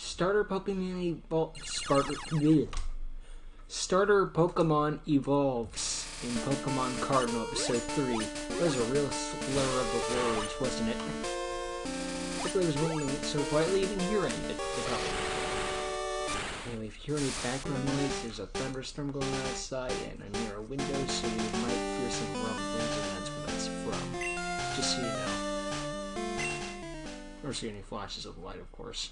Starter Pokemon evolves in Pokemon Cardinal Episode 3. That was a real slur of the words, wasn't it? Hopefully I was moving so quietly you didn't hear any of it. Anyway, if you hear any background noise, there's a thunderstorm going on outside, and I'm near a window, so you might hear some rumblings, and that's where that's from. Just so you know. Or see any flashes of light, of course.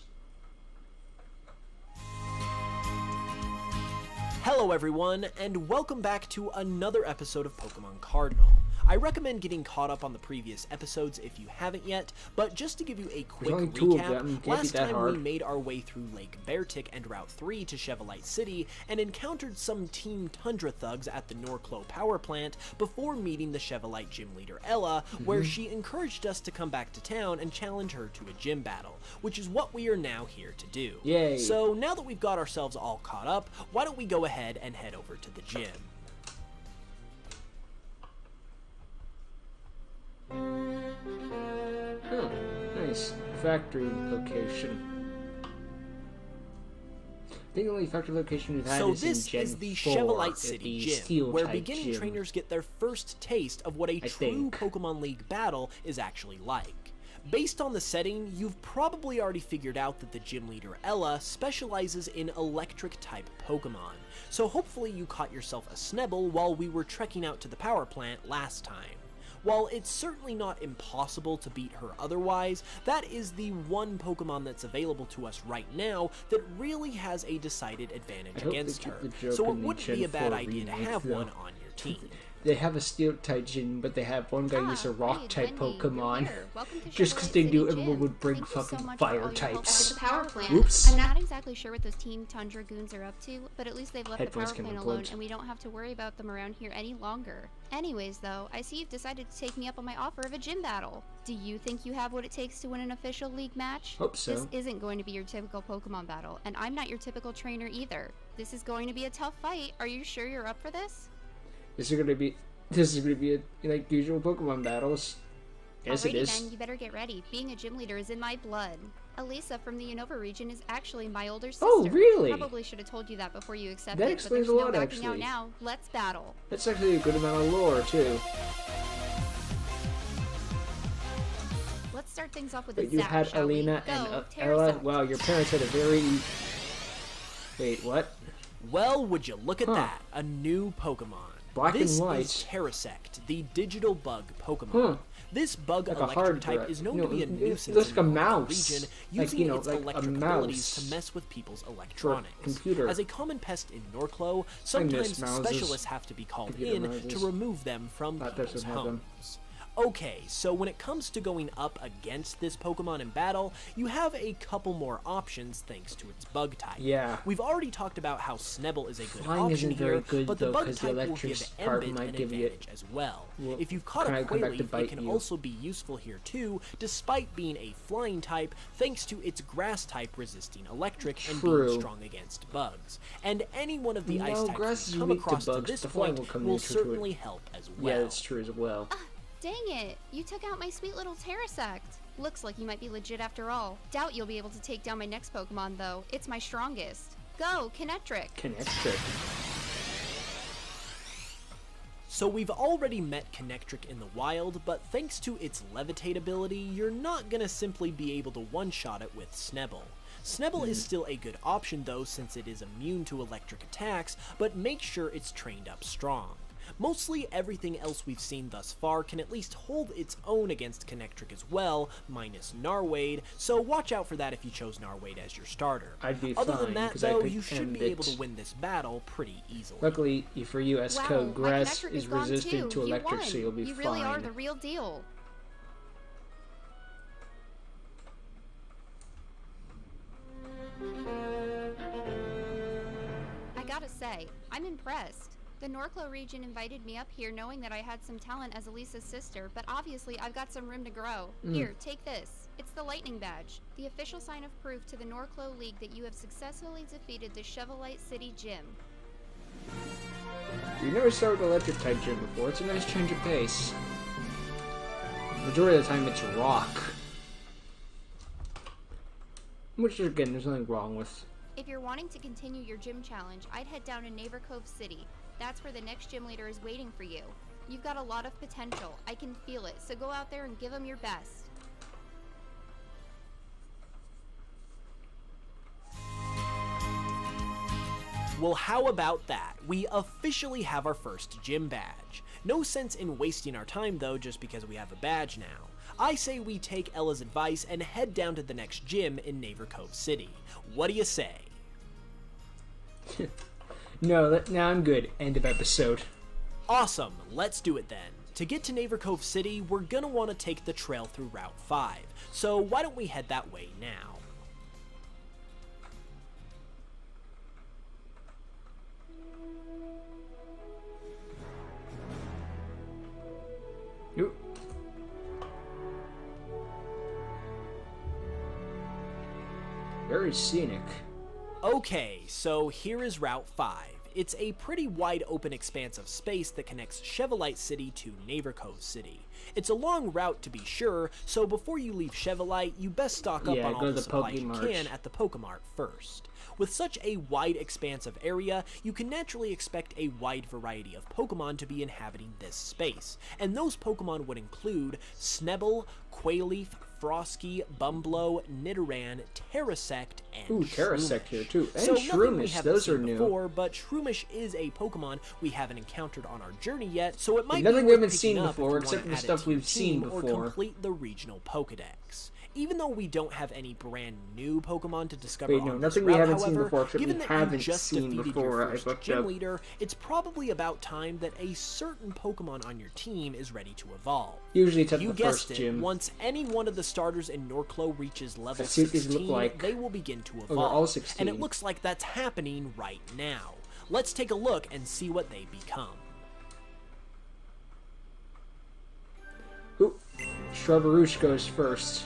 Hello everyone, and welcome back to another episode of Pokemon Cardinal. I recommend getting caught up on the previous episodes if you haven't yet, but just to give you a quick recap, last time we made our way through Lake Beartic and Route 3 to Chevalite City, and encountered some Team Tundra thugs at the Norclo power plant before meeting the Chevalite gym leader Ella, where she encouraged us to come back to town and challenge her to a gym battle, which is what we are now here to do. Yay! So now that we've got ourselves all caught up, why don't we go ahead and head over to the gym. Oh, nice. Factory location. I think the only factory location we've had so is in this Gen is the 4, Chevalite City Gym, where beginning gym. trainers get their first taste of what a true Pokemon League battle is actually like. Based on the setting, you've probably already figured out that the gym leader Ella specializes in electric-type Pokemon, so hopefully you caught yourself a Snubbull while we were trekking out to the power plant last time. While it's certainly not impossible to beat her otherwise, that is the one Pokemon that's available to us right now that really has a decided advantage against her, so it wouldn't be a bad idea to have one on your team. They have a Steel-type gym, but they have one guy use a Rock-type Pokemon. Just because they knew everyone would bring fucking Fire-types. Oops. I'm not exactly sure what those Team Tundra goons are up to, but at least they've left the power plant alone, and we don't have to worry about them around here any longer. Anyways, though, I see you've decided to take me up on my offer of a gym battle. Do you think you have what it takes to win an official league match? Hope so. This isn't going to be your typical Pokemon battle, and I'm not your typical trainer either. This is going to be a tough fight. Are you sure you're up for this? This is gonna be like usual Pokemon battles. Yes, Alrighty it is. Then, you better get ready. Being a gym leader is in my blood. Elisa from the Unova region is actually my older sister. Oh, really? Probably should have told you that before you accepted. That explains but there's a lot, no backing actually. out now. Let's battle. That's actually a good amount of lore too. Let's start things off with But a you zap, had shall we? Alina Go, and Terra. Ella. Wow, your parents had a very. Wait, what? Well, would you look at that? A new Pokemon. Black this and white. is Terrasect, the digital bug Pokemon. This bug like electric type is known to be a nuisance it's like in a the mouse. region, Like, using like its a electric mouse abilities to mess with people's electronics. Computer. As a common pest in Norclo, sometimes mouses. specialists have to be called Computer in mouses. to remove them from people's homes. Okay, so when it comes to going up against this Pokemon in battle, you have a couple more options thanks to its bug type. Yeah. We've already talked about how Snubbull is a good Flying option isn't very here, good, but the though, bug 'cause the type will electric give part Embiid might an give you- advantage as well. Well, If you've caught a come back to Quailly, bite it can you. also be useful here too, despite being a flying type thanks to its grass type resisting electric and being strong against bugs. And any one of the ice No, types grass we is come weak to across to bugs. this The flying point will come will neutral to it. certainly help as well. Yeah, that's true as well. Dang it! You took out my sweet little Terrasect. Looks like you might be legit after all. Doubt you'll be able to take down my next Pokemon, though. It's my strongest. Go, Kinetric! Kinetric. So we've already met Kinectric in the wild, but thanks to its levitate ability, you're not gonna simply be able to one-shot it with Snubbull. Snubbull is still a good option though, since it is immune to electric attacks, but make sure it's trained up strong. Mostly everything else we've seen thus far can at least hold its own against Kinectric as well, minus Narwade, so watch out for that if you chose Narwade as your starter. I'd be Other fine, than that 'cause I though, picked you should be able to win this battle pretty easily. Luckily for you, Esco, Wow, grass my Kinectric is gone resistant too. to You electric, won. so you'll be You fine. really are the real deal. I gotta say, I'm impressed. The Norclo region invited me up here knowing that I had some talent as Elisa's sister, but obviously I've got some room to grow. Here, take this. It's the Lightning Badge, the official sign of proof to the Norclo League that you have successfully defeated the Chevalite City Gym. You've never started an electric type gym before. It's a nice change of pace. Majority of the time it's rock. Which, again, there's nothing wrong with. If you're wanting to continue your gym challenge, I'd head down to Neighbor Cove City. That's where the next gym leader is waiting for you. You've got a lot of potential. I can feel it, so go out there and give them your best. Well, how about that? We officially have our first gym badge. No sense in wasting our time though just because we have a badge now. I say we take Ella's advice and head down to the next gym in Neighbor Cove City. What do you say? No, I'm good. End of episode. Awesome, let's do it then. To get to Neighbor Cove City, we're gonna want to take the trail through Route 5, so why don't we head that way now? Oop. Very scenic. Okay, so here is Route 5. It's a pretty wide open expanse of space that connects Chevalite City to Neighbor Cove City. It's a long route to be sure, so before you leave Chevalite, you best stock up on all the supplies you can at the Pokemart first. With such a wide expanse of area, you can naturally expect a wide variety of Pokemon to be inhabiting this space, and those Pokemon would include Snubbull, Quailleaf, Frosky, Bumblow, Nidoran, Terrasect, and Ooh, Terrasect here too. And so Shroomish, those are new. Before, but Shroomish is a Pokemon we haven't encountered on our journey yet, so it might nothing be we haven't worth seen picking up before, if you except for wanna the add it stuff to your we've seen team or before. complete the regional Pokedex. Even though we don't have any brand new Pokemon to discover Wait, no, on nothing this we route, haven't however, seen before, except given we that haven't you just seen defeated before. your I first looked gym up. leader, it's probably about time that a certain Pokemon on your team is ready to evolve. Usually it's at You the guessed first it, gym. once any one of the starters in Norclo reaches level Let's see what these 16, look like. they will begin to they're evolve. all 16. And it looks like that's happening right now. Let's take a look and see what they become. Ooh, Shrubberouche goes first.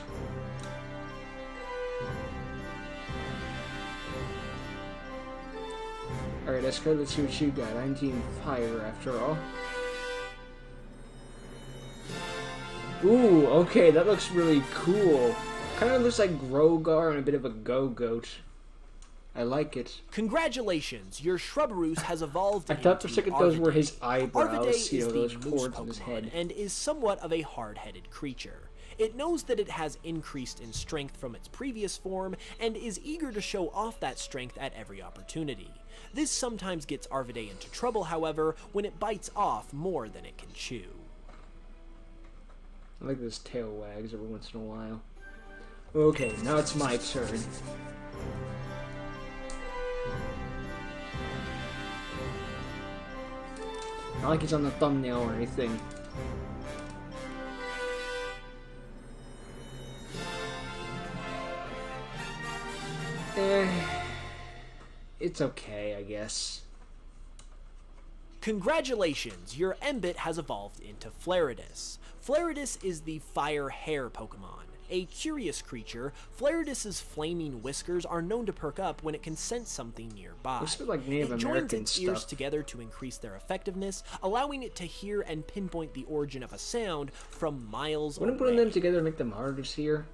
Alright, Esco, let's see what you got. I'm Team Fire after all. Ooh, okay, that looks really cool. Kind of looks like Grogar and a bit of a Go-Goat. I like it. Congratulations, your Shrubberousse has evolved I thought for a second those were his eyebrows, Arvidae you know, is those the moose cords on his head. Pokemon and is somewhat of a hard-headed creature. It knows that it has increased in strength from its previous form and is eager to show off that strength at every opportunity. This sometimes gets Arvidae into trouble, however, when it bites off more than it can chew. I like this tail wags every once in a while. Okay, now it's my turn. Not like it's on the thumbnail or anything. It's okay, I guess. Congratulations, your Embitt has evolved into Flaretus. Flaretus is the fire hair Pokemon. A curious creature, Flaretus's flaming whiskers are known to perk up when it can sense something nearby. Looks like Native it joins American its ears stuff. together to increase their effectiveness, allowing it to hear and pinpoint the origin of a sound from miles away. Wouldn't putting them together make them harder to hear?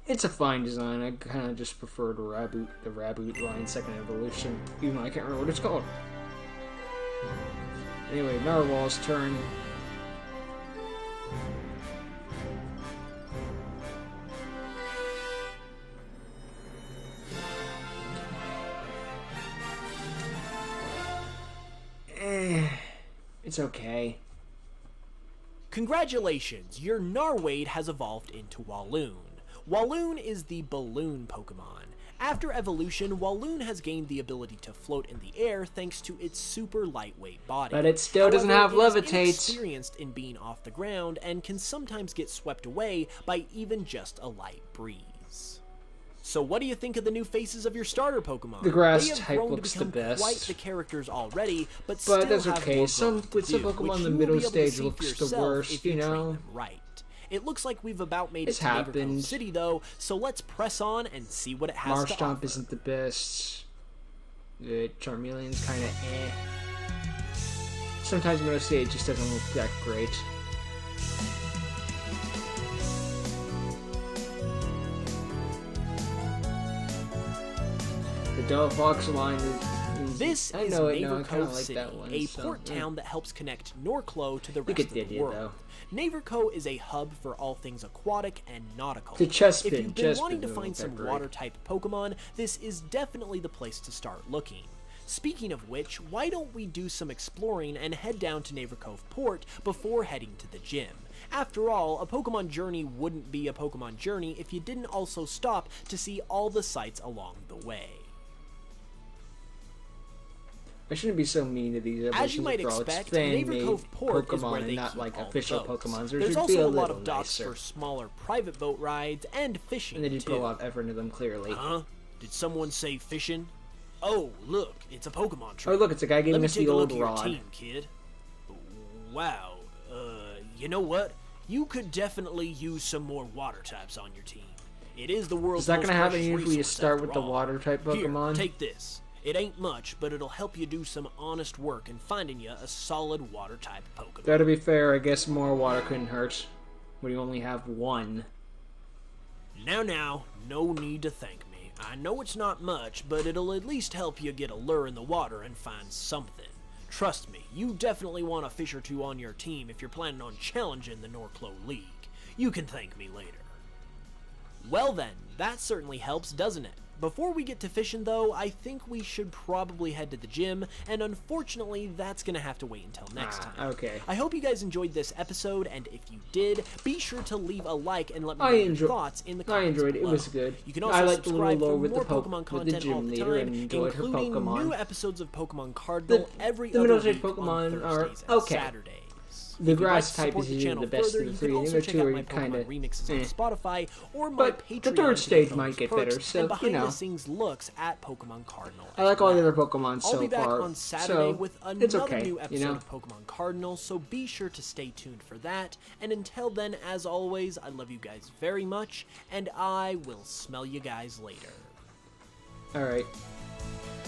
It's a fine design. I kind of just prefer the Raboot line second evolution, even though I can't remember what it's called. Anyway, Narwhal's turn. It's okay. Congratulations, your Narwade has evolved into Walloon. Walloon is the balloon Pokemon. After evolution, Walloon has gained the ability to float in the air thanks to its super lightweight body. But it still doesn't have levitate. It is inexperienced in being off the ground and can sometimes get swept away by even just a light breeze. So what do you think of the new faces of your starter Pokemon? The grass they have type grown looks to the become best. Quite the characters already, but still that's have okay. more Some growth to with some do, Pokemon which in the you will middle be able to stage see for looks the yourself worst, if you train know? them right. It looks like we've about made it It's to Neighbor Cove happened. City though, so let's press on and see what it has to Marshtomp offer. isn't the best. The Charmeleon's kind of eh. Sometimes Middle Stage just doesn't look that great. The Delphox line is This I is know it, Naver no, I kinda Cove like City, that one, a so, port yeah. town that helps connect Norclo to the You rest get of the the idea, world. though. Naverco is a hub for all things aquatic and nautical. To Chespin. If you've been Chespin wanting to will find some pepper it. water-type Pokemon, this is definitely the place to start looking. Speaking of which, why don't we do some exploring and head down to Naver Cove Port before heading to the gym? After all, a Pokemon journey wouldn't be a Pokemon journey if you didn't also stop to see all the sights along the way. I shouldn't be so mean to these episodes. As you might bro. expect, It's fan-made Naver Cove Port Pokemon is where and they not keep like all official the boats. Pokemon. There There's should also be a a lot little of docks nicer. for smaller private boat rides and fishing And they just too. put a lot of effort into them, clearly. Huh? Did someone say fishing? Oh, look, it's a Pokemon Oh, tree. look, it's a guy Let giving me us take the a old look at your rod. team, kid. Wow. You know what? You could definitely use some more water types on your team. It is the world's Is that most going to happen precious usually you resource start after with the all. water type Pokemon? Here, take this. It ain't much, but it'll help you do some honest work in finding you a solid water type Pokemon. Though to be fair, I guess more water couldn't hurt when you only have one. Now, no need to thank me. I know it's not much, but it'll at least help you get a lure in the water and find something. Trust me, you definitely want a fish or two on your team if you're planning on challenging the Norclo League. You can thank me later. Well then, that certainly helps, doesn't it? Before we get to fishing though, I think we should probably head to the gym, and unfortunately that's gonna have to wait until next time. Okay. I hope you guys enjoyed this episode, and if you did, be sure to leave a like and let me know I your thoughts in the I comments enjoyed it. It below. was good. You can also I liked the subscribe little lore for with more the Pokemon with the content gym all the leader time, and enjoyed her including Pokemon. new episodes of Pokemon Cardinal every the other middle week type Pokemon on are Thursdays and okay. Saturdays. The If you'd like grass to type support is the usually channel the best further, of the you three, can and also the check two out are my kinda, Pokemon remixes on Spotify or my But Patreon. the third to stage get might bonus get perks better, so, and you behind know. the scenes looks at Pokemon Cardinal. I like all as the well. other Pokemon I'll so be back far, on Saturday so with it's another okay, new episode you know? of Pokemon Cardinal, so be sure to stay tuned for that. And until then, as always, I love you guys very much, and I will smell you guys later. Alright.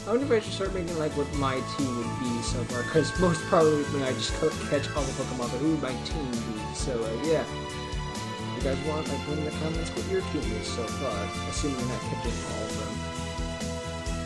I wonder if I should start making like what my team would be so far, because most probably when I just catch all the Pokemon, but who would my team be? So yeah. If you guys want, like put in the comments what your team is so far, assuming you're not catching all of them.